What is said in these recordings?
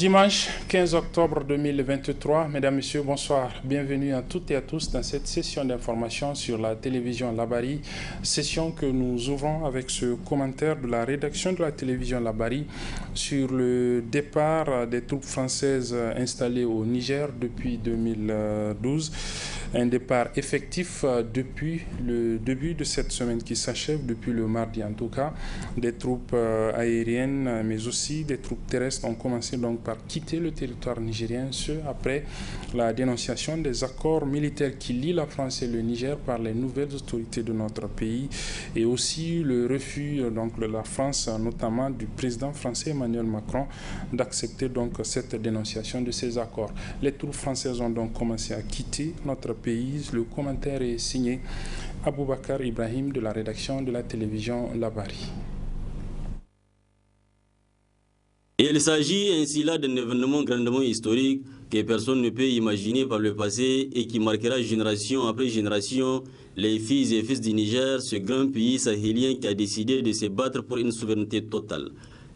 Dimanche 15 octobre 2023, mesdames, messieurs, bonsoir. Bienvenue à toutes et à tous dans cette session d'information sur la télévision Labari. Session que nous ouvrons avec ce commentaire de la rédaction de la télévision Labari sur le départ des troupes françaises installées au Niger depuis 2012. Un départ effectif depuis le début de cette semaine qui s'achève, depuis le mardi en tout cas. Des troupes aériennes mais aussi des troupes terrestres ont commencé donc par quitter le territoire nigérien, ce après la dénonciation des accords militaires qui lient la France et le Niger par les nouvelles autorités de notre pays et aussi le refus donc de la France, notamment du président français Emmanuel Macron, d'accepter donc cette dénonciation de ces accords. Les troupes françaises ont donc commencé à quitter notre pays. Le commentaire est signé Aboubakar Ibrahim de la rédaction de la télévision Labari. Il s'agit ainsi là d'un événement grandement historique que personne ne peut imaginer par le passé et qui marquera génération après génération les filles et fils du Niger, ce grand pays sahélien qui a décidé de se battre pour une souveraineté totale.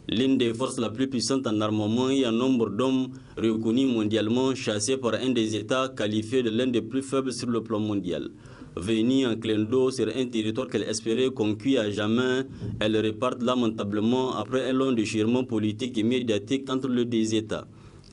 L'une des forces la plus puissantes en armement et en nombre d'hommes reconnus mondialement, chassée par un des États qualifiés de l'un des plus faibles sur le plan mondial. Venue en clin d'eau sur un territoire qu'elle espérait conquis à jamais, elle repart lamentablement après un long déchirement politique et médiatique entre les deux États.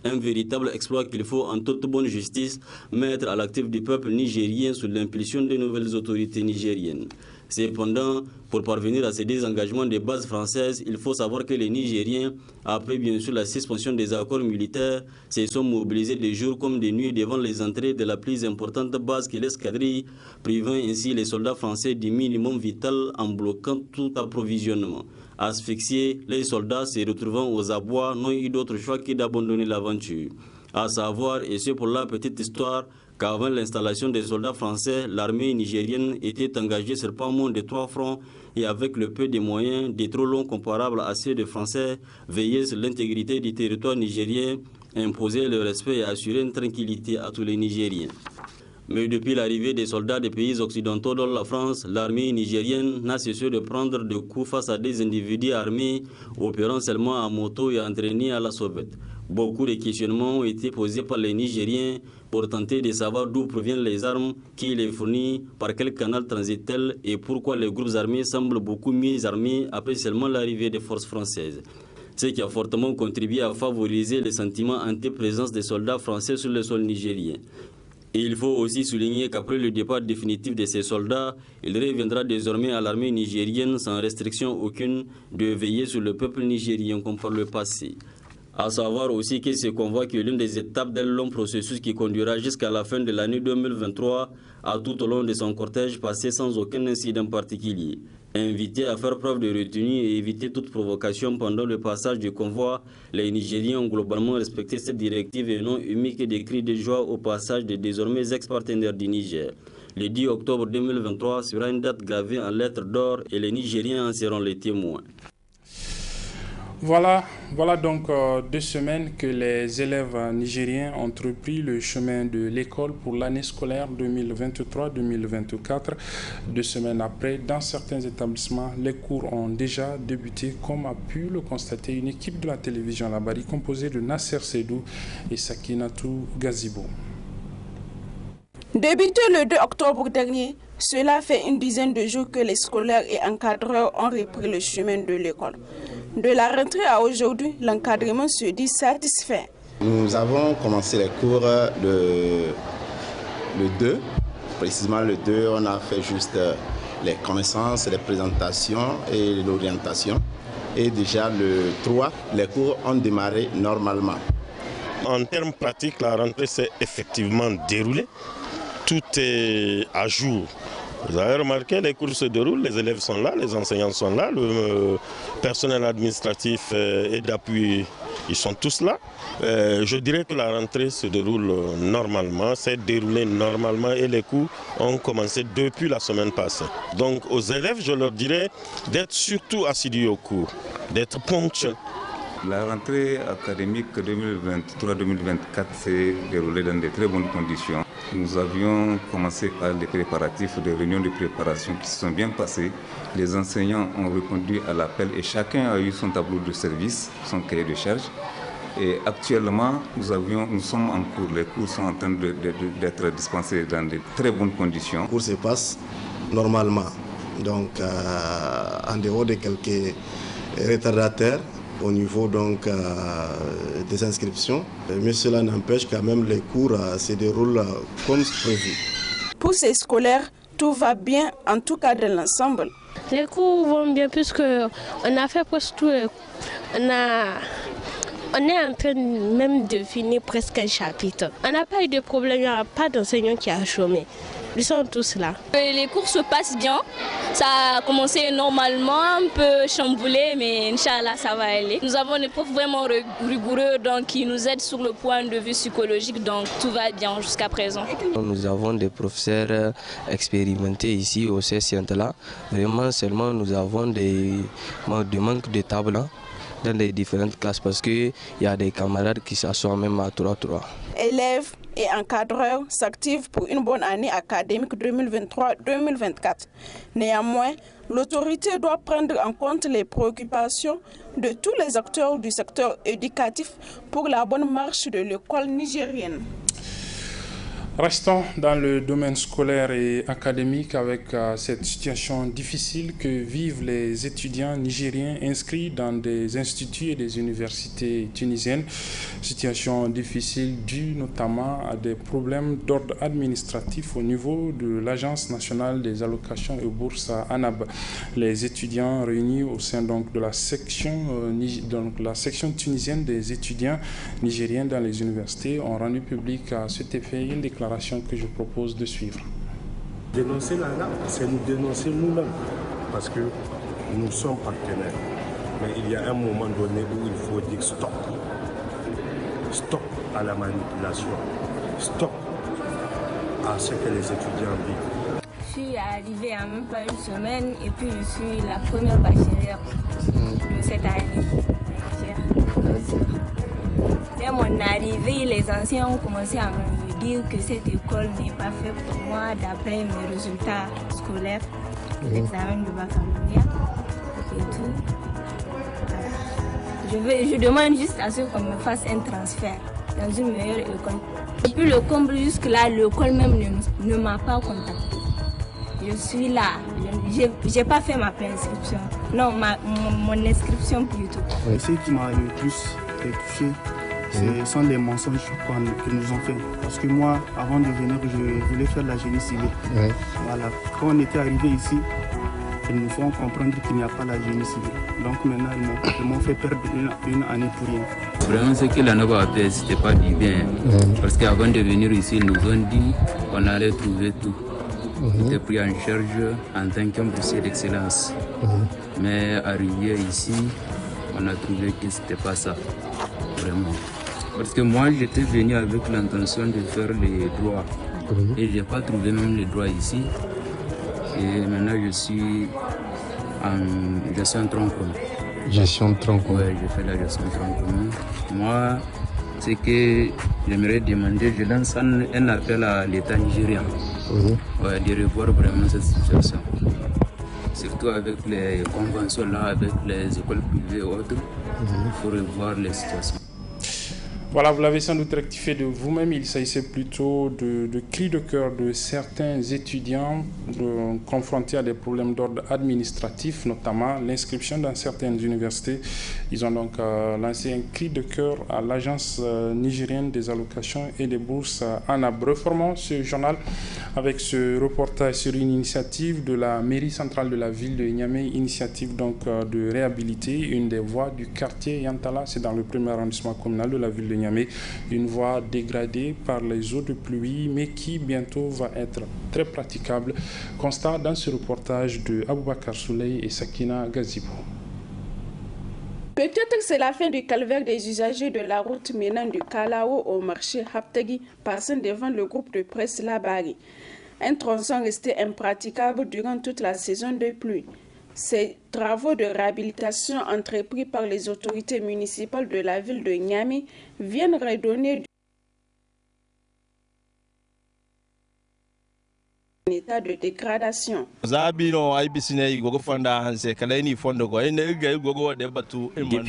Un véritable exploit qu'il faut en toute bonne justice mettre à l'actif du peuple nigérien sous l'impulsion des nouvelles autorités nigériennes. Cependant, pour parvenir à ces désengagements des bases françaises, il faut savoir que les Nigériens, après bien sûr la suspension des accords militaires, se sont mobilisés de jour comme de nuit devant les entrées de la plus importante base qu'est l'escadrille, privant ainsi les soldats français du minimum vital en bloquant tout approvisionnement. Asphyxiés, les soldats se retrouvant aux abois n'ont eu d'autre choix que d'abandonner l'aventure. À savoir, et c'est pour la petite histoire, qu'avant l'installation des soldats français, l'armée nigérienne était engagée sur pas moins de 3 fronts et avec le peu de moyens, des trop longs comparables à ceux des Français, veiller sur l'intégrité du territoire nigérien, imposer le respect et assurer une tranquillité à tous les Nigériens. Mais depuis l'arrivée des soldats des pays occidentaux dans la France, l'armée nigérienne n'a cessé de prendre des coups face à des individus armés opérant seulement à moto et entraînés à la sauvette. Beaucoup de questionnements ont été posés par les Nigériens pour tenter de savoir d'où proviennent les armes, qui les fournit, par quel canal transitent-elles et pourquoi les groupes armés semblent beaucoup mieux armés après seulement l'arrivée des forces françaises. Ce qui a fortement contribué à favoriser les sentiments anti-présence des soldats français sur le sol nigérien. Et il faut aussi souligner qu'après le départ définitif de ces soldats, il reviendra désormais à l'armée nigérienne sans restriction aucune de veiller sur le peuple nigérien comme par le passé. À savoir aussi que ce convoi est l'une des étapes d'un long processus qui conduira jusqu'à la fin de l'année 2023 à tout au long de son cortège passé sans aucun incident particulier. Invités à faire preuve de retenue et éviter toute provocation pendant le passage du convoi, les Nigériens ont globalement respecté cette directive et n'ont émis que des cris de joie au passage des désormais ex-partenaires du Niger. Le 10 octobre 2023 sera une date gravée en lettres d'or et les Nigériens en seront les témoins. Voilà donc 2 semaines que les élèves nigériens ont repris le chemin de l'école pour l'année scolaire 2023-2024. 2 semaines après, dans certains établissements, les cours ont déjà débuté, comme a pu le constater une équipe de la télévision Labari composée de Nasser Seydou et Sakinatou Gazibo. Débuté le 2 octobre dernier, cela fait une dizaine de jours que les scolaires et encadreurs ont repris le chemin de l'école. De la rentrée à aujourd'hui, l'encadrement se dit satisfait. Nous avons commencé les cours le 2. Précisément le 2, on a fait juste les connaissances, les présentations et l'orientation. Et déjà le 3, les cours ont démarré normalement. En termes pratiques, la rentrée s'est effectivement déroulée. Tout est à jour. Vous avez remarqué, les cours se déroulent, les élèves sont là, les enseignants sont là, le personnel administratif et d'appui, ils sont tous là. Je dirais que la rentrée se déroule normalement, s'est déroulée normalement et les cours ont commencé depuis la semaine passée. Donc aux élèves, je leur dirais d'être surtout assidus aux cours, d'être ponctuels. La rentrée académique 2023-2024 s'est déroulée dans de très bonnes conditions. Nous avions commencé par les préparatifs de réunions de préparation qui se sont bien passées. Les enseignants ont répondu à l'appel et chacun a eu son tableau de service, son cahier de charge. Et actuellement, nous sommes en cours. Les cours sont en train d'être dispensés dans de très bonnes conditions. Les cours se passent normalement. Donc, en dehors de quelques retardataires au niveau donc, des inscriptions, mais cela n'empêche quand même les cours se déroulent comme prévu. Pour ces scolaires, tout va bien, en tout cas de l'ensemble. Les cours vont bien puisque on a fait presque tout. On est en train même de finir presque un chapitre. On n'a pas eu de problème, il n'y a pas d'enseignant qui a chômé. Ils sont tous là. Les cours se passent bien. Ça a commencé normalement, un peu chamboulé, mais Inch'Allah, ça va aller. Nous avons des profs vraiment rigoureux, donc qui nous aident sur le point de vue psychologique, donc tout va bien jusqu'à présent. Nous avons des professeurs expérimentés ici au CSCNT-là. Vraiment, seulement nous avons des manques de tables dans les différentes classes parce qu'il y a des camarades qui s'assoient même à 3-3. Élèves et encadreurs s'activent pour une bonne année académique 2023-2024. Néanmoins, l'autorité doit prendre en compte les préoccupations de tous les acteurs du secteur éducatif pour la bonne marche de l'école nigérienne. Restons dans le domaine scolaire et académique avec cette situation difficile que vivent les étudiants nigériens inscrits dans des instituts et des universités tunisiennes. Situation difficile due notamment à des problèmes d'ordre administratif au niveau de l'Agence nationale des allocations et bourses ANAB. Les étudiants réunis au sein donc, de la section tunisienne des étudiants nigériens dans les universités ont rendu public à cet effet une déclaration que je propose de suivre. Dénoncer l'ANAB, c'est nous dénoncer nous-mêmes, parce que nous sommes partenaires. Mais il y a un moment donné où il faut dire stop. Stop à la manipulation. Stop à ce que les étudiants vivent. Je suis arrivée il n'y a même pas une semaine et puis je suis la première bachelière de cette année. Dès mon arrivée, les anciens ont commencé à me dire que cette école n'est pas faite pour moi d'après mes résultats scolaires, l'examen de baccalauréat et tout. Je demande juste à ce qu'on me fasse un transfert dans une meilleure école. Et puis le comble jusque-là, l'école même ne m'a pas contacté. Je suis là, je n'ai pas fait ma préinscription, non, mon inscription plutôt. Ce qui m'a le plus touché, ce sont les mensonges que nous ont fait. Parce que moi, avant de venir, je voulais faire la génie civile. Ouais. Voilà. Quand on était arrivé ici, ils nous font comprendre qu'il n'y a pas la génie civile. Donc maintenant, ils m'ont fait perdre une année pour rien. Vraiment, ce que l'ANAB a fait, ce n'était pas du bien. Parce qu'avant de venir ici, ils nous ont dit qu'on allait trouver tout. On était pris en charge en tant qu'un boursier d'excellence. Mais arrivé ici, on a trouvé que ce n'était pas ça. Vraiment. Parce que moi, j'étais venu avec l'intention de faire les droits. Et je n'ai pas trouvé même les droits ici. Et maintenant, je suis en gestion tronc commun. Gestion tronc commun. Oui, je fais la gestion tronc commun. Moi, ce que j'aimerais demander, je lance un appel à l'État nigérien. Ouais, de revoir vraiment cette situation. Surtout avec les conventions là, avec les écoles privées et autres, il faut revoir les situations. Voilà, vous l'avez sans doute rectifié de vous-même. Il s'agissait plutôt de cris de cœur de certains étudiants confrontés à des problèmes d'ordre administratif, notamment l'inscription dans certaines universités. Ils ont donc lancé un cri de cœur à l'Agence nigérienne des allocations et des bourses ANAB. Reformons ce journal avec ce reportage sur une initiative de la mairie centrale de la ville de Niamey, initiative donc de réhabiliter une des voies du quartier Yantala, c'est dans le premier arrondissement communal de la ville de Niamey. Une voie dégradée par les eaux de pluie, mais qui bientôt va être très praticable. Constat dans ce reportage de Aboubakar Souley et Sakina Gazibou. Peut-être que c'est la fin du calvaire des usagers de la route menant du Kalao au marché Haptagui, passant devant le groupe de presse Labari. Un tronçon resté impraticable durant toute la saison de pluie. Ces travaux de réhabilitation entrepris par les autorités municipales de la ville de Niamey viennent redonner état de dégradation. Depuis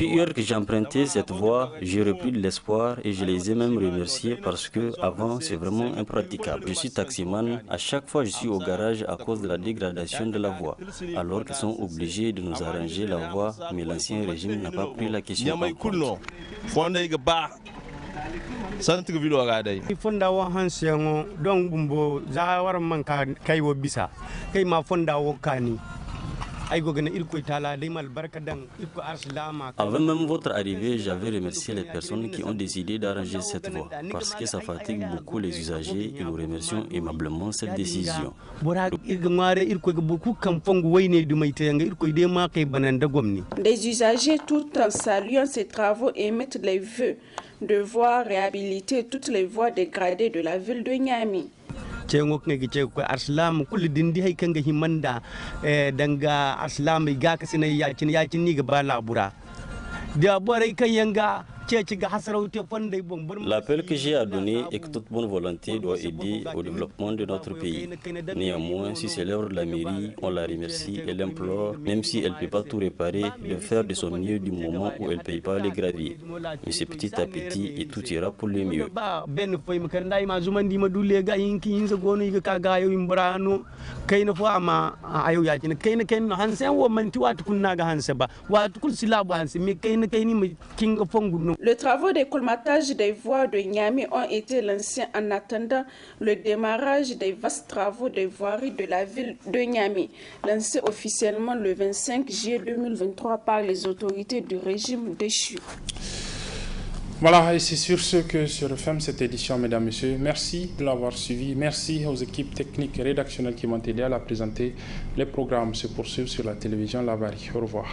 hier que j'ai emprunté cette voie, j'ai repris de l'espoir et je les ai même remerciés parce que avant c'est vraiment impraticable. Je suis taximan, à chaque fois je suis au garage à cause de la dégradation de la voie, alors qu'ils sont obligés de nous arranger la voie, mais l'ancien régime n'a pas pris la question en compte. Fonda wa hansiyango don gumbo zawar man kai wo bisa kai ma fonda wo kani. Avant même votre arrivée, j'avais remercié les personnes qui ont décidé d'arranger cette voie parce que ça fatigue beaucoup les usagers et nous remercions aimablement cette décision. Les usagers, tout en saluant ces travaux, émettent les vœux de voir réhabiliter toutes les voies dégradées de la ville de Niamey. Cengok ngi ce ko arslam kulli dindi hay kanga himanda danga arslam ga kasina yacin ni ga bala bura da boray kayanga. L'appel que j'ai à donner est que toute bonne volonté doit aider au développement de notre pays. Néanmoins, si c'est l'œuvre de la mairie, on la remercie et l'implore, même si elle ne peut pas tout réparer, de faire de son mieux du moment où elle ne paye pas les graviers. Mais c'est petit à petit et tout ira pour le mieux. Les travaux de colmatage des voies de Niamey ont été lancés en attendant le démarrage des vastes travaux de voirie de la ville de Niamey, lancés officiellement le 25 juillet 2023 par les autorités du régime déchu. Voilà, et c'est sur ce que se referme cette édition, mesdames, messieurs. Merci de l'avoir suivi. Merci aux équipes techniques et rédactionnelles qui m'ont aidé à la présenter. Les programmes se poursuivent sur la télévision Labari. Au revoir.